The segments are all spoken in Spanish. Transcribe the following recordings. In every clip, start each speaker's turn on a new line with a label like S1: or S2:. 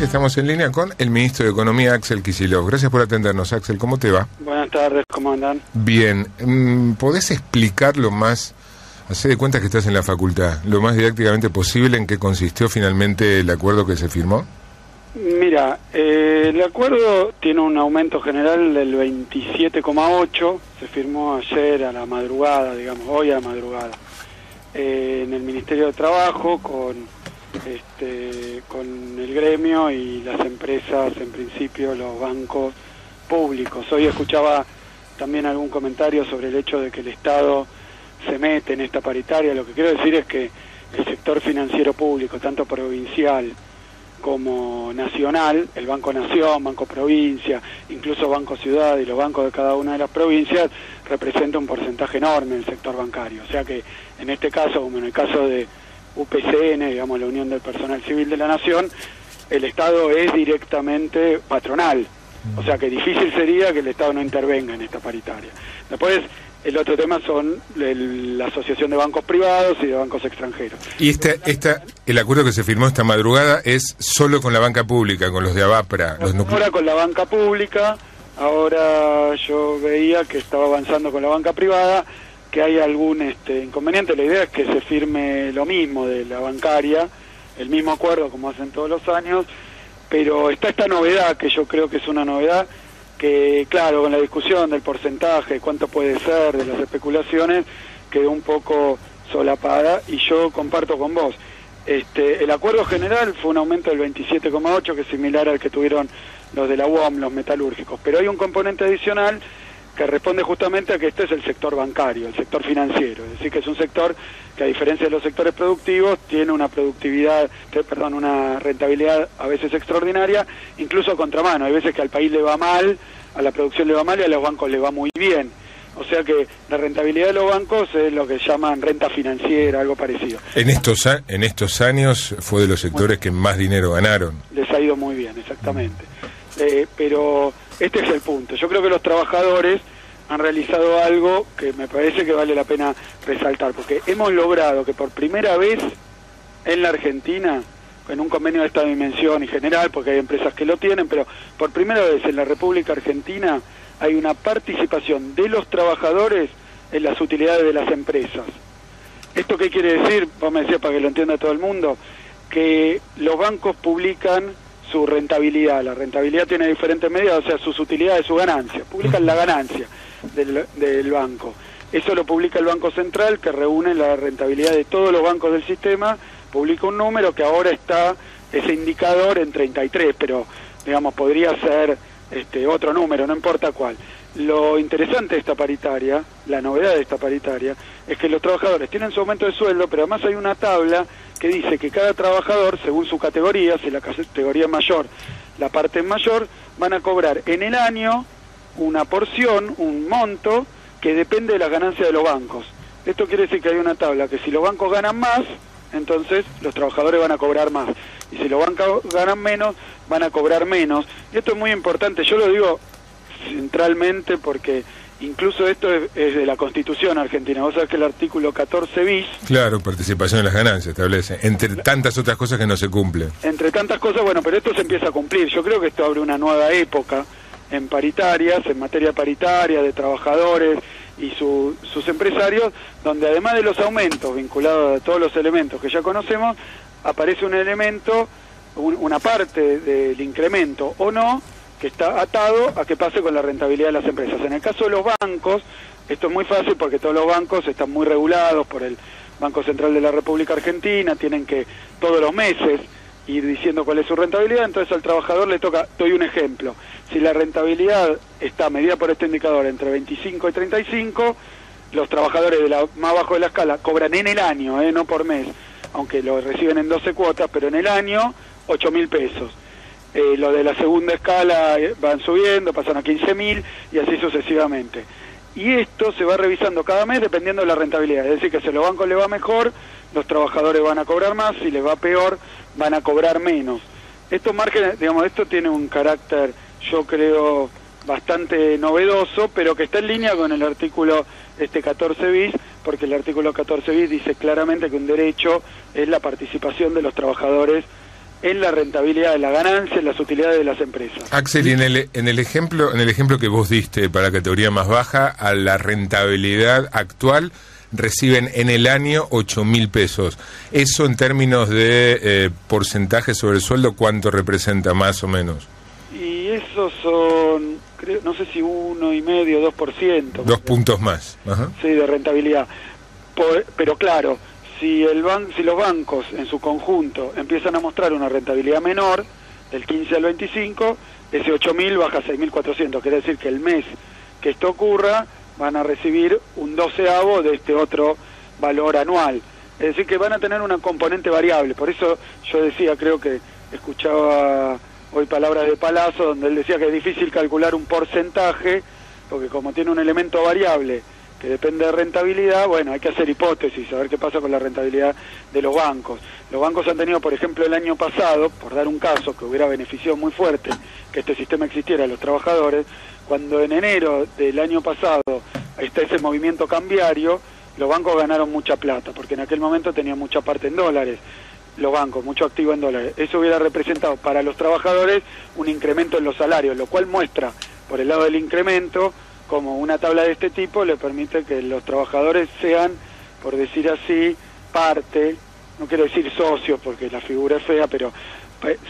S1: que estamos en línea con el ministro de Economía, Axel Kicillof. Gracias por atendernos, Axel. ¿Cómo te va?
S2: Buenas tardes, ¿cómo andan?
S1: Bien. ¿Podés explicar lo más, hacé de cuenta que estás en la facultad, lo más didácticamente posible en qué consistió finalmente el acuerdo que se firmó?
S2: Mira, el acuerdo tiene un aumento general del 27,8, se firmó ayer a la madrugada, digamos, hoy a la madrugada, en el Ministerio de Trabajo con el gremio y las empresas, en principio los bancos públicos. Hoy escuchaba también algún comentario sobre el hecho de que el Estado se mete en esta paritaria. Lo que quiero decir es que el sector financiero público, tanto provincial como nacional, el Banco Nación, Banco Provincia, incluso Banco Ciudad y los bancos de cada una de las provincias, representa un porcentaje enorme del sector bancario. O sea que en este caso, como en el caso de UPCN, digamos la Unión del Personal Civil de la Nación, el Estado es directamente patronal. O sea que difícil sería que el Estado no intervenga en esta paritaria. Después, el otro tema son la Asociación de Bancos Privados y de Bancos Extranjeros.
S1: Y el acuerdo que se firmó esta madrugada es solo con la banca pública, con los de ABAPRA.
S2: Ahora con la banca pública, ahora yo veía que estaba avanzando con la banca privada, que hay algún inconveniente. La idea es que se firme lo mismo de la bancaria, el mismo acuerdo como hacen todos los años, pero está esta novedad, que yo creo que es una novedad, que claro, con la discusión del porcentaje, cuánto puede ser, de las especulaciones, quedó un poco solapada, y yo comparto con vos. El acuerdo general fue un aumento del 27,8, que es similar al que tuvieron los de la UOM, los metalúrgicos, pero hay un componente adicional que responde justamente a que este es el sector bancario, el sector financiero, es decir, que es un sector que, a diferencia de los sectores productivos, tiene una una rentabilidad a veces extraordinaria, incluso a contramano. Hay veces que al país le va mal, a la producción le va mal y a los bancos le va muy bien. O sea que la rentabilidad de los bancos es lo que llaman renta financiera, algo parecido.
S1: En estos años fue de los sectores que más dinero ganaron.
S2: Les ha ido muy bien, exactamente. Pero este es el punto. Yo creo que los trabajadores han realizado algo que me parece que vale la pena resaltar, porque hemos logrado que por primera vez en la Argentina, en un convenio de esta dimensión y general, porque hay empresas que lo tienen, pero por primera vez en la República Argentina hay una participación de los trabajadores en las utilidades de las empresas. ¿Esto qué quiere decir? Vos me decías, para que lo entienda todo el mundo, que los bancos publican su rentabilidad. La rentabilidad tiene diferentes medidas, o sea, sus utilidades, su ganancia. Publican la ganancia del banco. Eso lo publica el Banco Central, que reúne la rentabilidad de todos los bancos del sistema, publica un número que ahora está, ese indicador, en 33, pero, digamos, podría ser otro número, no importa cuál. Lo interesante de esta paritaria, la novedad de esta paritaria, es que los trabajadores tienen su aumento de sueldo, pero además hay una tabla que dice que cada trabajador, según su categoría, si la categoría es mayor, la parte es mayor, van a cobrar en el año una porción, un monto, que depende de las ganancias de los bancos. Esto quiere decir que hay una tabla que si los bancos ganan más, entonces los trabajadores van a cobrar más. Y si los bancos ganan menos, van a cobrar menos. Y esto es muy importante, yo lo digo centralmente porque incluso esto es de la Constitución argentina. Vos sabés que el artículo 14 bis...
S1: Claro, participación en las ganancias establece, entre tantas otras cosas que no se cumplen. Entre
S2: tantas cosas, bueno, pero esto se empieza a cumplir. Yo creo que esto abre una nueva época en paritarias, en materia paritaria, de trabajadores y sus empresarios, donde además de los aumentos vinculados a todos los elementos que ya conocemos, aparece un elemento, una parte del incremento o no, que está atado a que pase con la rentabilidad de las empresas. En el caso de los bancos, esto es muy fácil porque todos los bancos están muy regulados por el Banco Central de la República Argentina, tienen que todos los meses ir diciendo cuál es su rentabilidad, entonces al trabajador le toca, doy un ejemplo, si la rentabilidad está medida por este indicador entre 25 y 35, los trabajadores de la más bajo de la escala cobran en el año, no por mes, aunque lo reciben en 12 cuotas, pero en el año 8.000 pesos. Lo de la segunda escala van subiendo, pasan a 15.000 y así sucesivamente. Y esto se va revisando cada mes dependiendo de la rentabilidad. Es decir, que si a los bancos les va mejor, los trabajadores van a cobrar más, si les va peor, van a cobrar menos. Estos márgenes, digamos, esto tiene un carácter, yo creo, bastante novedoso, pero que está en línea con el artículo 14 bis, porque el artículo 14 bis dice claramente que un derecho es la participación de los trabajadores en la rentabilidad de la ganancia, en las utilidades de las empresas.
S1: Axel, y en el ejemplo que vos diste para la categoría más baja, a la rentabilidad actual reciben en el año 8.000 pesos. Eso en términos de porcentaje sobre el sueldo, ¿cuánto representa más o menos?
S2: Y esos son, creo, no sé si 1,5%, 2%.
S1: 2 puntos más. Ajá.
S2: Sí, de rentabilidad. Pero claro, si los bancos en su conjunto empiezan a mostrar una rentabilidad menor, del 15 al 25, ese 8.000 baja a 6.400. Quiere decir que el mes que esto ocurra, van a recibir un 12avo de este otro valor anual. Es decir, que van a tener una componente variable. Por eso yo decía, creo que escuchaba hoy palabras de Palazzo, donde él decía que es difícil calcular un porcentaje, porque como tiene un elemento variable que depende de rentabilidad, bueno, hay que hacer hipótesis, a ver qué pasa con la rentabilidad de los bancos. Los bancos han tenido, por ejemplo, el año pasado, por dar un caso que hubiera beneficiado muy fuerte que este sistema existiera a los trabajadores, cuando en enero del año pasado está ese movimiento cambiario, los bancos ganaron mucha plata, porque en aquel momento tenían mucha parte en dólares, los bancos, mucho activo en dólares. Eso hubiera representado para los trabajadores un incremento en los salarios, lo cual muestra, por el lado del incremento, como una tabla de este tipo le permite que los trabajadores sean, por decir así, parte, no quiero decir socios porque la figura es fea, pero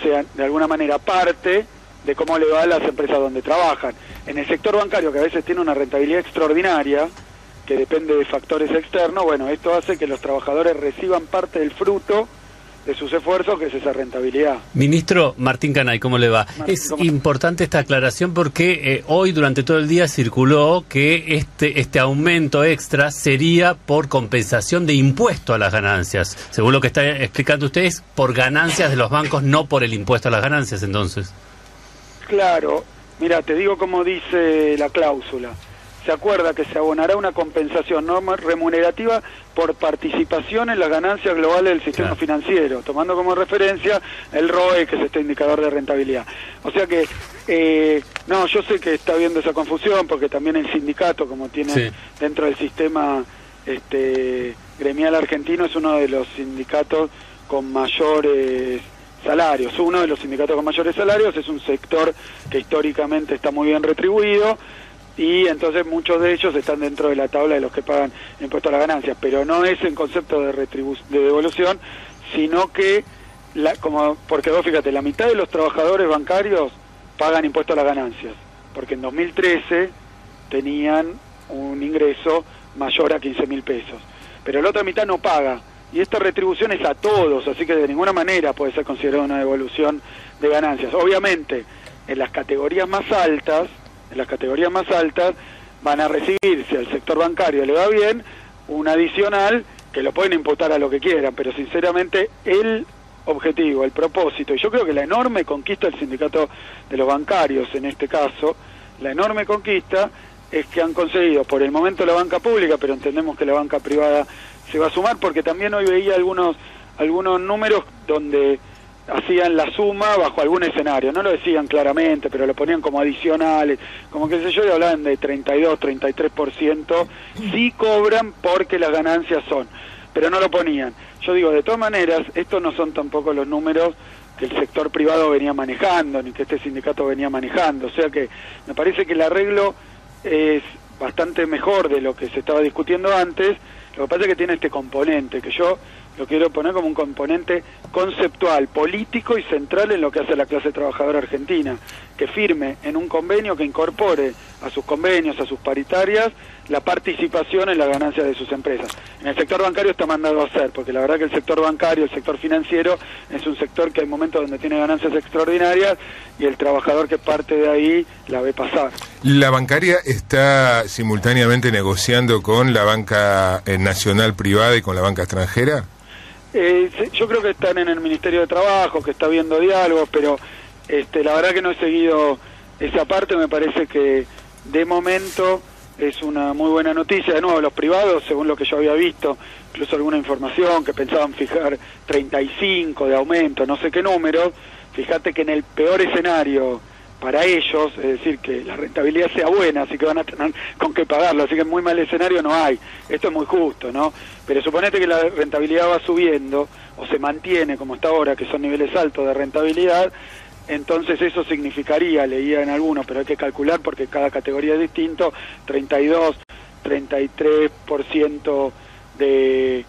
S2: sean de alguna manera parte de cómo le va a las empresas donde trabajan. En el sector bancario, que a veces tiene una rentabilidad extraordinaria, que depende de factores externos, bueno, esto hace que los trabajadores reciban parte del fruto de sus esfuerzos, que es esa rentabilidad.
S3: Ministro Martín Canay, ¿cómo le va? Es importante esta aclaración porque hoy durante todo el día circuló que este aumento extra sería por compensación de impuesto a las ganancias. Según lo que está explicando usted, es por ganancias de los bancos, no por el impuesto a las ganancias, entonces.
S2: Claro, mira, te digo como dice la cláusula. Se acuerda que se abonará una compensación no remunerativa por participación en las ganancias globales del sistema financiero, tomando como referencia el ROE, que es este indicador de rentabilidad. O sea que, no, yo sé que está habiendo esa confusión, porque también el sindicato, como tiene dentro del sistema gremial argentino, es uno de los sindicatos con mayores salarios. Uno de los sindicatos con mayores salarios, es un sector que históricamente está muy bien retribuido, y entonces muchos de ellos están dentro de la tabla de los que pagan impuesto a las ganancias, pero no es en concepto de devolución, sino que, porque vos fíjate, la mitad de los trabajadores bancarios pagan impuesto a las ganancias, porque en 2013 tenían un ingreso mayor a 15.000 pesos, pero la otra mitad no paga, y esta retribución es a todos, así que de ninguna manera puede ser considerada una devolución de ganancias. Obviamente, en las categorías más altas van a recibir, si al sector bancario le va bien, un adicional que lo pueden imputar a lo que quieran, pero sinceramente el objetivo, el propósito, y yo creo que la enorme conquista del sindicato de los bancarios, en este caso, la enorme conquista es que han conseguido por el momento la banca pública, pero entendemos que la banca privada se va a sumar, porque también hoy veía algunos números donde hacían la suma bajo algún escenario, no lo decían claramente, pero lo ponían como adicionales, como que sé yo, y hablaban de 32, 33%, sí cobran porque las ganancias son, pero no lo ponían. Yo digo, de todas maneras, estos no son tampoco los números que el sector privado venía manejando, ni que este sindicato venía manejando, o sea que me parece que el arreglo es bastante mejor de lo que se estaba discutiendo antes. Lo que pasa es que tiene este componente, que yo lo quiero poner como un componente conceptual, político y central en lo que hace la clase trabajadora argentina, que firme en un convenio que incorpore a sus convenios, a sus paritarias, la participación en las ganancias de sus empresas. En el sector bancario está mandado a hacer, porque la verdad que el sector bancario, el sector financiero, es un sector que hay momentos donde tiene ganancias extraordinarias y el trabajador que parte de ahí la ve pasar.
S1: ¿La bancaria está simultáneamente negociando con la banca nacional privada y con la banca extranjera?
S2: Yo creo que están en el Ministerio de Trabajo, que está viendo diálogos, pero la verdad que no he seguido esa parte. Me parece que de momento es una muy buena noticia. De nuevo, los privados, según lo que yo había visto, incluso alguna información que pensaban fijar 35 de aumento, no sé qué número. Fíjate que en el peor escenario para ellos, es decir, que la rentabilidad sea buena, así que van a tener con qué pagarlo, así que muy mal escenario no hay. Esto es muy justo, ¿no? Pero suponete que la rentabilidad va subiendo, o se mantiene como está ahora, que son niveles altos de rentabilidad, entonces eso significaría, leía en algunos, pero hay que calcular porque cada categoría es distinto, 32, 33% de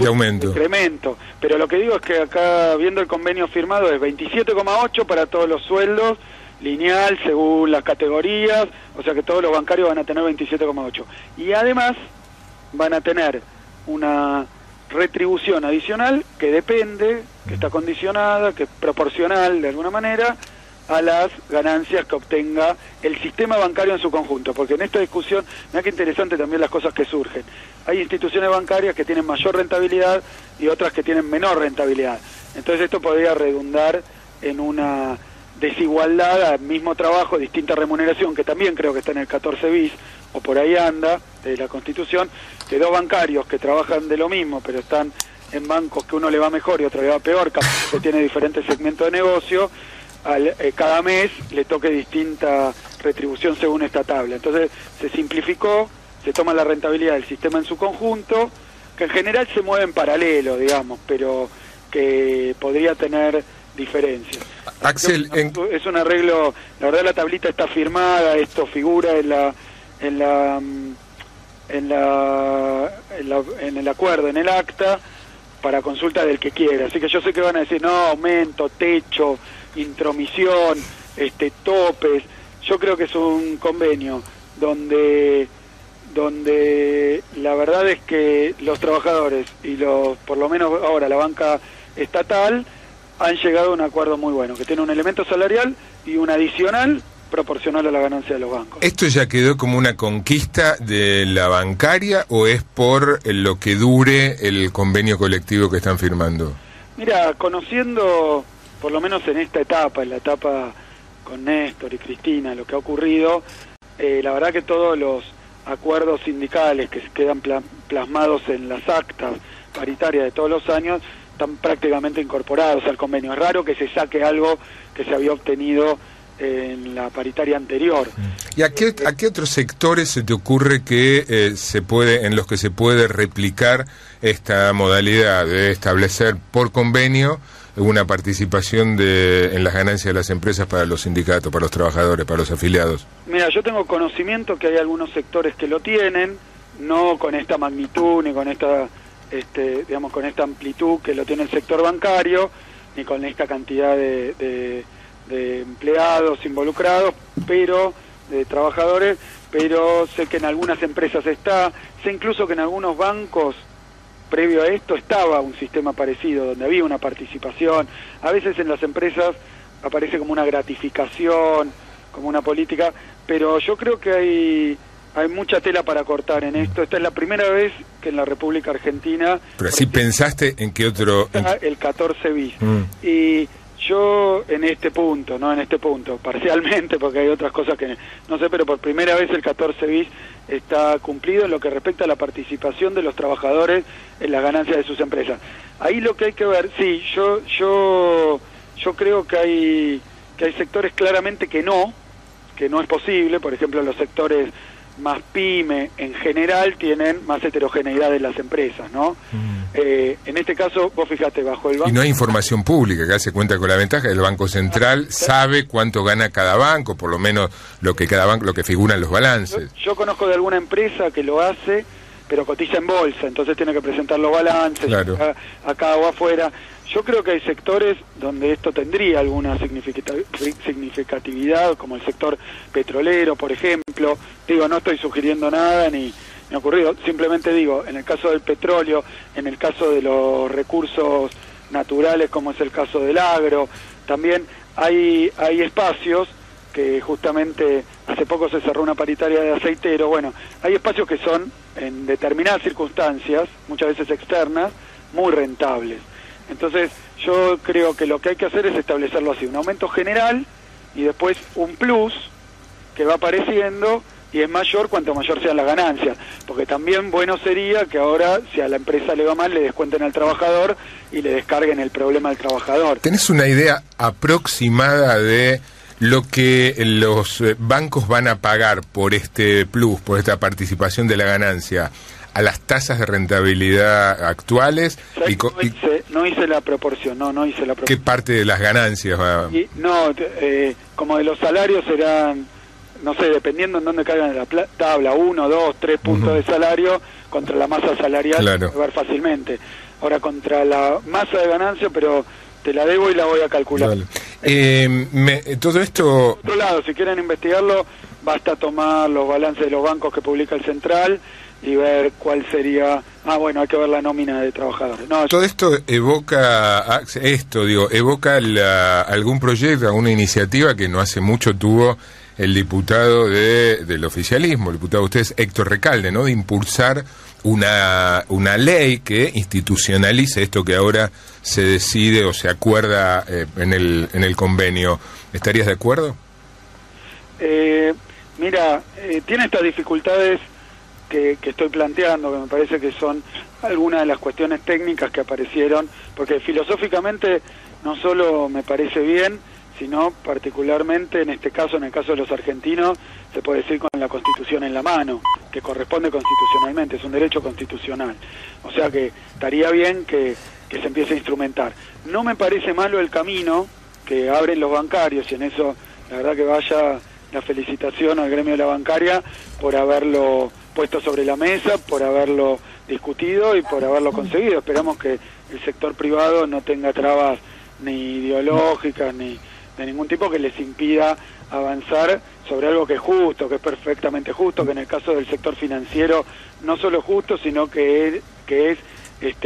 S1: aumento.
S2: De incremento. Pero lo que digo es que acá, viendo el convenio firmado, es 27,8 para todos los sueldos, lineal según las categorías, o sea que todos los bancarios van a tener 27,8. Y además van a tener una retribución adicional que depende, que está condicionada, que es proporcional de alguna manera a las ganancias que obtenga el sistema bancario en su conjunto, porque en esta discusión, mira qué interesante también las cosas que surgen. Hay instituciones bancarias que tienen mayor rentabilidad y otras que tienen menor rentabilidad. Entonces esto podría redundar en una desigualdad al mismo trabajo, distinta remuneración, que también creo que está en el 14 bis, o por ahí anda, de la Constitución, que dos bancarios que trabajan de lo mismo, pero están en bancos que uno le va mejor y otro le va peor, que tiene diferentes segmentos de negocio, cada mes le toque distinta retribución según esta tabla. Entonces se simplificó, se toma la rentabilidad del sistema en su conjunto, que en general se mueve en paralelo, digamos, pero que podría tener diferencias.
S1: Axel,
S2: es un arreglo, la verdad la tablita está firmada, esto figura en el acuerdo, en el acta, para consulta del que quiera. Así que yo sé que van a decir, no, aumento, techo, intromisión, topes. Yo creo que es un convenio donde la verdad es que los trabajadores y por lo menos ahora la banca estatal han llegado a un acuerdo muy bueno, que tiene un elemento salarial y un adicional proporcional a la ganancia de los bancos.
S1: ¿Esto ya quedó como una conquista de la bancaria o es por lo que dure el convenio colectivo que están firmando?
S2: Mira, conociendo, por lo menos en esta etapa, en la etapa con Néstor y Cristina, lo que ha ocurrido, la verdad que todos los acuerdos sindicales que quedan plasmados en las actas paritarias de todos los años están prácticamente incorporados al convenio. Es raro que se saque algo que se había obtenido en la paritaria anterior.
S1: ¿Y a qué otros sectores se te ocurre que en los que se puede replicar esta modalidad de establecer por convenio una participación en las ganancias de las empresas para los sindicatos, para los trabajadores, para los afiliados?
S2: Mira, yo tengo conocimiento que hay algunos sectores que lo tienen, no con esta magnitud ni con esta digamos, con esta amplitud que lo tiene el sector bancario, ni con esta cantidad de empleados involucrados, pero de trabajadores, pero sé que en algunas empresas sé incluso que en algunos bancos previo a esto estaba un sistema parecido, donde había una participación. A veces en las empresas aparece como una gratificación, como una política, pero yo creo que hay mucha tela para cortar en esto. Esta es la primera vez que en la República Argentina...
S1: Pero así pensaste en qué otro...
S2: El 14 bis. Y yo en este punto, parcialmente, porque hay otras cosas que no sé, pero por primera vez el 14 bis está cumplido en lo que respecta a la participación de los trabajadores en las ganancias de sus empresas. Ahí lo que hay que ver, sí, yo creo que hay sectores claramente que no es posible. Por ejemplo, los sectores más pyme en general tienen más heterogeneidad en las empresas, ¿no? En este caso, vos fijate, bajo el banco...
S1: Y no hay información pública, que se cuenta con la ventaja, el Banco Central sabe cuánto gana cada banco, por lo menos lo que figura en los balances.
S2: Yo conozco de alguna empresa que lo hace, pero cotiza en bolsa, entonces tiene que presentar los balances, claro, acá o afuera. Yo creo que hay sectores donde esto tendría alguna significatividad, como el sector petrolero, por ejemplo. Digo, no estoy sugiriendo nada ni ha ocurrido, simplemente digo, en el caso del petróleo, en el caso de los recursos naturales, como es el caso del agro, también hay espacios que justamente hace poco se cerró una paritaria de aceitero. Bueno, hay espacios que son, en determinadas circunstancias, muchas veces externas, muy rentables. Entonces yo creo que lo que hay que hacer es establecerlo así, un aumento general y después un plus que va apareciendo y es mayor cuanto mayor sean las ganancias, porque también bueno sería que ahora, si a la empresa le va mal, le descuenten al trabajador y le descarguen el problema al trabajador.
S1: ¿Tenés una idea aproximada de lo que los bancos van a pagar por este plus, por esta participación de la ganancia, a las tasas de rentabilidad actuales?
S2: No hice la proporción, no hice la proporción.
S1: ¿Qué parte de las ganancias va?
S2: Como de los salarios serán, no sé, dependiendo en dónde caigan en la tabla, 1, 2, 3 puntos de salario contra la masa salarial,
S1: claro,
S2: va a ver fácilmente. Ahora contra la masa de ganancia, pero te la debo y la voy a calcular.
S1: Vale. Todo esto...
S2: Por otro lado, si quieren investigarlo, basta tomar los balances de los bancos que publica el Central y ver cuál sería... hay que ver la nómina de trabajadores.
S1: Todo esto evoca algún proyecto, alguna iniciativa que no hace mucho tuvo el diputado del oficialismo, el diputado de ustedes, Héctor Recalde, ¿no? De impulsar una ley que institucionalice esto que ahora se decide o se acuerda en el convenio. ¿Estarías de acuerdo?
S2: Tiene estas dificultades que estoy planteando, que me parece que son algunas de las cuestiones técnicas que aparecieron, porque filosóficamente no solo me parece bien, sino particularmente en este caso, en el caso de los argentinos, se puede decir con la Constitución en la mano, que corresponde constitucionalmente, es un derecho constitucional. O sea que estaría bien que se empiece a instrumentar. No me parece malo el camino que abren los bancarios, y en eso la verdad que vaya la felicitación al gremio de la bancaria por haberlo puesto sobre la mesa, por haberlo discutido y por haberlo conseguido. Esperamos que el sector privado no tenga trabas ni ideológicas ni de ningún tipo que les impida avanzar sobre algo que es justo, que es perfectamente justo, que en el caso del sector financiero no solo es justo, sino que es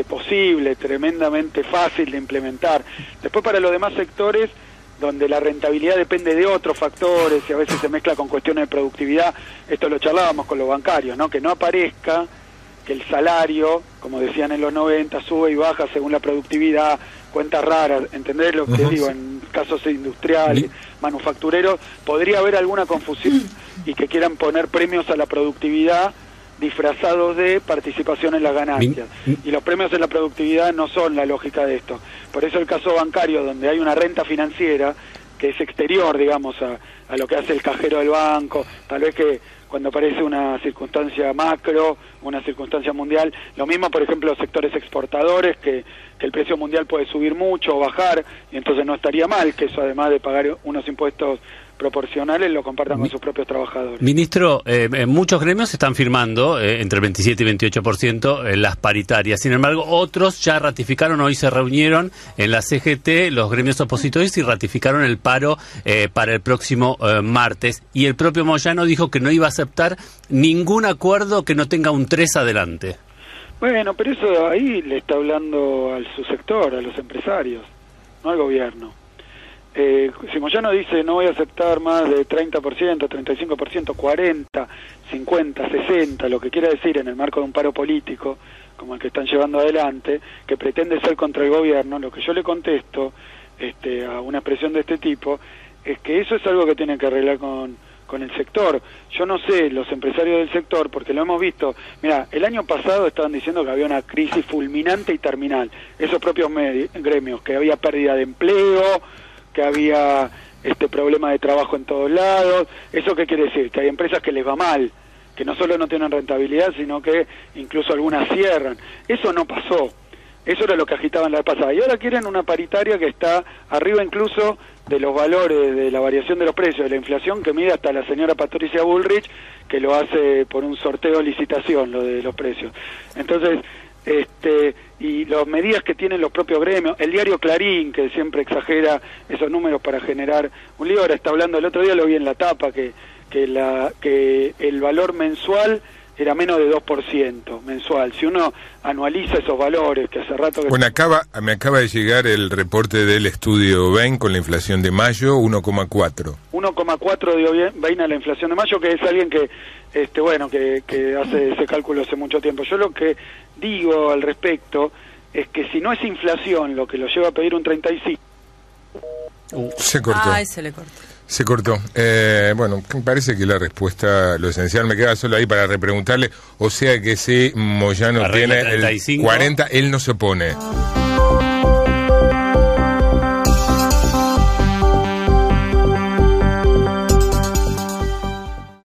S2: posible, tremendamente fácil de implementar. Después, para los demás sectores, donde la rentabilidad depende de otros factores y a veces se mezcla con cuestiones de productividad, esto lo charlábamos con los bancarios, ¿no? Que no aparezca que el salario, como decían en los 90, sube y baja según la productividad, cuentas raras, ¿entendés lo que digo? En casos industriales, manufactureros, podría haber alguna confusión y que quieran poner premios a la productividad disfrazados de participación en las ganancias. Y los premios en la productividad no son la lógica de esto. Por eso el caso bancario, donde hay una renta financiera que es exterior, digamos, a lo que hace el cajero del banco, tal vez que cuando aparece una circunstancia macro, una circunstancia mundial, lo mismo, por ejemplo, los sectores exportadores, que el precio mundial puede subir mucho o bajar, y entonces no estaría mal que eso, además de pagar unos impuestos proporcionales, lo compartan con sus propios trabajadores.
S3: Ministro, muchos gremios están firmando entre 27 y 28% las paritarias. Sin embargo, otros ya ratificaron, hoy se reunieron en la CGT, los gremios opositores, y ratificaron el paro para el próximo martes. Y el propio Moyano dijo que no iba a aceptar ningún acuerdo que no tenga un 3 adelante.
S2: Bueno, pero eso ahí le está hablando al su sector, a los empresarios, no al gobierno. Si Moyano dice no voy a aceptar más de 30%, 35%, 40%, 50%, 60%, lo que quiera decir en el marco de un paro político, como el que están llevando adelante, que pretende ser contra el gobierno, lo que yo le contesto a una expresión de este tipo, es que eso es algo que tienen que arreglar con el sector. Yo no sé, los empresarios del sector, porque lo hemos visto, mira, el año pasado estaban diciendo que había una crisis fulminante y terminal, esos propios gremios, que había pérdida de empleo, que había problema de trabajo en todos lados. ¿Eso qué quiere decir? Que hay empresas que les va mal, que no solo no tienen rentabilidad, sino que incluso algunas cierran. Eso no pasó. Eso era lo que agitaban la vez pasada. Y ahora quieren una paritaria que está arriba incluso de los valores de la variación de los precios, de la inflación, que mide hasta la señora Patricia Bullrich, que lo hace por un sorteo licitación, lo de los precios. Entonces, y las medidas que tienen los propios gremios, el diario Clarín, que siempre exagera esos números para generar un lío, ahora está hablando, el otro día lo vi en la tapa, que el valor mensual era menos de 2% mensual. Si uno anualiza esos valores, que hace rato que...
S1: Bueno, me acaba de llegar el reporte del estudio Bain con la inflación de mayo, 1,4.
S2: 1,4 dio Bain a la inflación de mayo, que es alguien que que hace ese cálculo hace mucho tiempo. Yo lo que digo al respecto es que si no es inflación lo que lo lleva a pedir un 35...
S1: Se cortó.
S4: Ay, se le cortó.
S1: Se cortó. Bueno, parece que la respuesta, lo esencial, me queda solo ahí para repreguntarle, o sea que si Moyano tiene el 40, él no se opone.